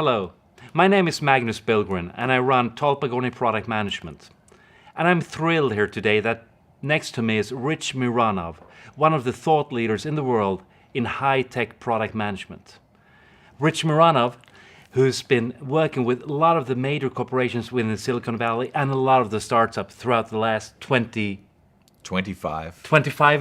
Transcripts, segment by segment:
Hello, my name is Magnus Billgren and I run Tolpagoni Product Management. And I'm thrilled here today that next to me is Rich Mironov, one of the thought leaders in the world in high-tech product management. Rich Mironov, who's been working with a lot of the major corporations within Silicon Valley and a lot of the startups throughout the last 25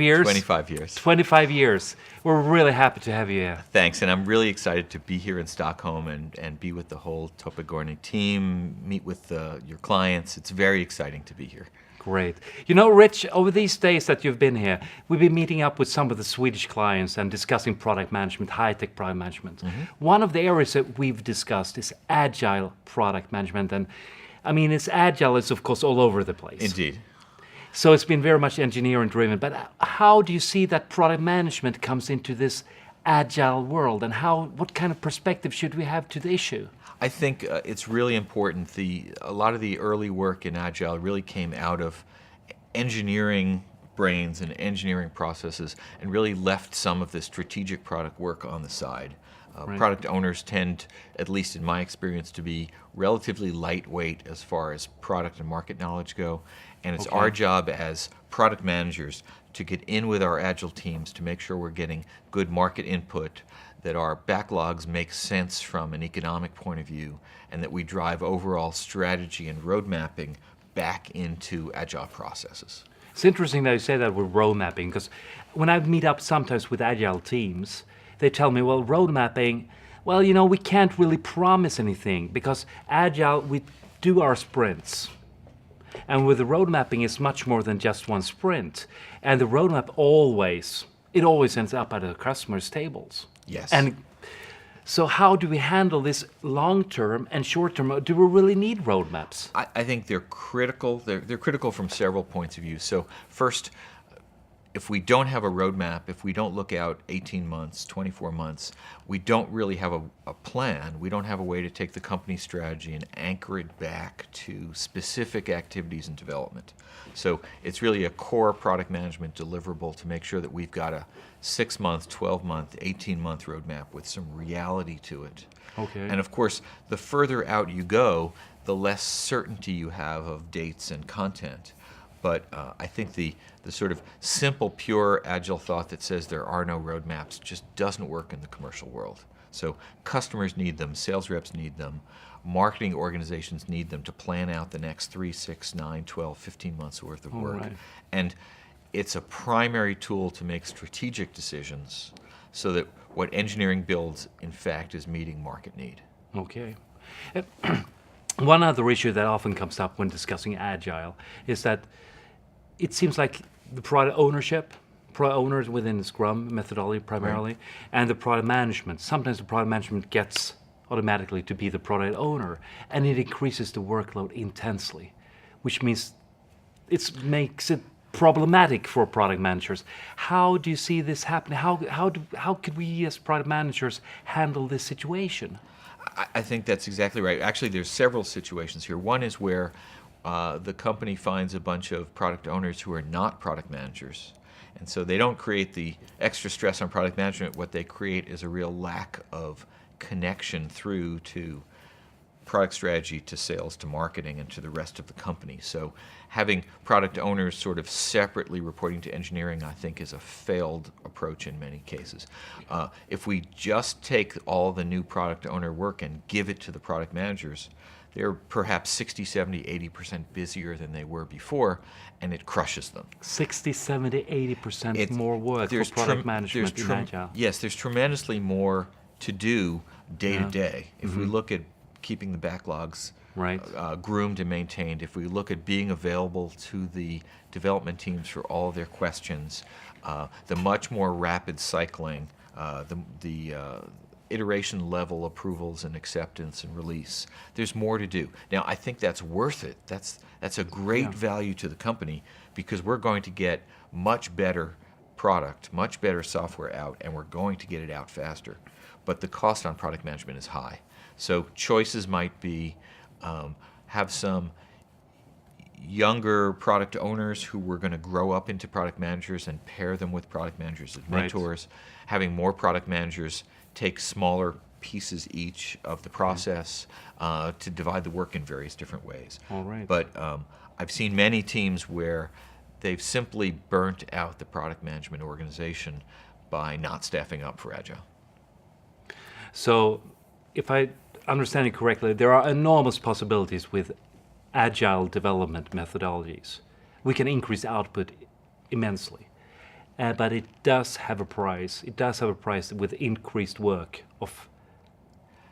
years? 25 years. 25 years. We're really happy to have you here. Thanks, and I'm really excited to be here in Stockholm and be with the whole Tolpagoni team, meet with your clients. It's very exciting to be here. Great. You know, Rich, over these days that you've been here, we've been meeting up with some of the Swedish clients and discussing product management, high-tech product management. One of the areas that we've discussed is Agile Product Management. And I mean, it's Agile is, of course, all over the place. Indeed. So it's been very much engineering driven, but how do you see that product management comes into this agile world, and what kind of perspective should we have to the issue? I think it's really important. A lot of the early work in Agile really came out of engineering brains and engineering processes and really left some of the strategic product work on the side. Right. Product owners tend, at least in my experience, to be relatively lightweight as far as product and market knowledge go. And it's our job as product managers to get in with our Agile teams to make sure we're getting good market input, that our backlogs make sense from an economic point of view, and that we drive overall strategy and road mapping back into Agile processes. It's interesting that you say that with road mapping, because when I meet up sometimes with Agile teams, they tell me, well, road mapping, well, you know, we can't really promise anything because Agile, we do our sprints. And with the road mapping, it's much more than just one sprint. And the roadmap always ends up at the customer's tables. Yes. And so how do we handle this long-term and short-term? Do we really need roadmaps? I think they're critical. They're critical from several points of view. So first, if we don't have a roadmap, if we don't look out 18 months, 24 months, we don't really have a plan. We don't have a way to take the company strategy and anchor it back to specific activities and development. So it's really a core product management deliverable to make sure that we've got a 6-month, 12-month, 18-month roadmap with some reality to it. Okay. And of course, the further out you go, the less certainty you have of dates and content. But I think the sort of simple, pure Agile thought that says there are no roadmaps just doesn't work in the commercial world. So customers need them, sales reps need them, marketing organizations need them to plan out the next 3, 6, 9, 12, 15 months worth of work. Right. And it's a primary tool to make strategic decisions so that what engineering builds, in fact, is meeting market need. Okay. One other issue that often comes up when discussing Agile is that it seems like the product ownership, product owners within the Scrum methodology primarily, and the product management. Sometimes the product management gets automatically to be the product owner, and it increases the workload intensely, which means it makes it problematic for product managers. How do you see this happening? How could we as product managers handle this situation? I think that's exactly right. Actually, there's several situations here. One is where the company finds a bunch of product owners who are not product managers. And so they don't create the extra stress on product management. What they create is a real lack of connection through to product strategy, to sales, to marketing, and to the rest of the company. So having product owners sort of separately reporting to engineering, I think, is a failed approach in many cases. If we just take all the new product owner work and give it to the product managers, they're perhaps 60, 70, 80% busier than they were before, and it crushes them. 60, 70, 80% more work for product management in Agile. Yes, there's tremendously more to do day to day. If we look at keeping the backlogs groomed and maintained, if we look at being available to the development teams for all of their questions, the much more rapid cycling, the iteration level approvals and acceptance and release, there's more to do. Now, I think that's worth it. That's a great value to the company because we're going to get much better product, much better software out, and we're going to get it out faster. But the cost on product management is high. So choices might be have some younger product owners who were going to grow up into product managers and pair them with product managers as mentors, having more product managers take smaller pieces each of the process to divide the work in various different ways. All right. But I've seen many teams where they've simply burnt out the product management organization by not staffing up for Agile. So, if I understand it correctly, there are enormous possibilities with Agile development methodologies. We can increase output immensely. But it does have a price. It does have a price with increased work of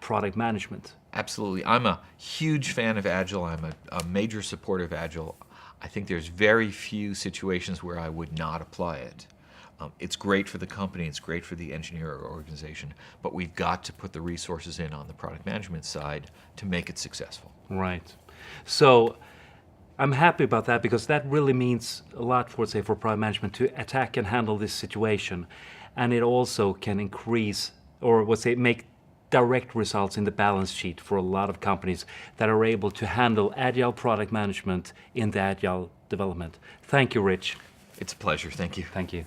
product management. Absolutely. I'm a huge fan of Agile. I'm a major supporter of Agile. I think there's very few situations where I would not apply it. It's great for the company, it's great for the engineer or organization, but we've got to put the resources in on the product management side to make it successful. Right. So I'm happy about that because that really means a lot for, say, for product management to attack and handle this situation. And it also can increase, or let's say make direct results in the balance sheet for a lot of companies that are able to handle Agile product management in the Agile development. Thank you, Rich. It's a pleasure. Thank you. Thank you.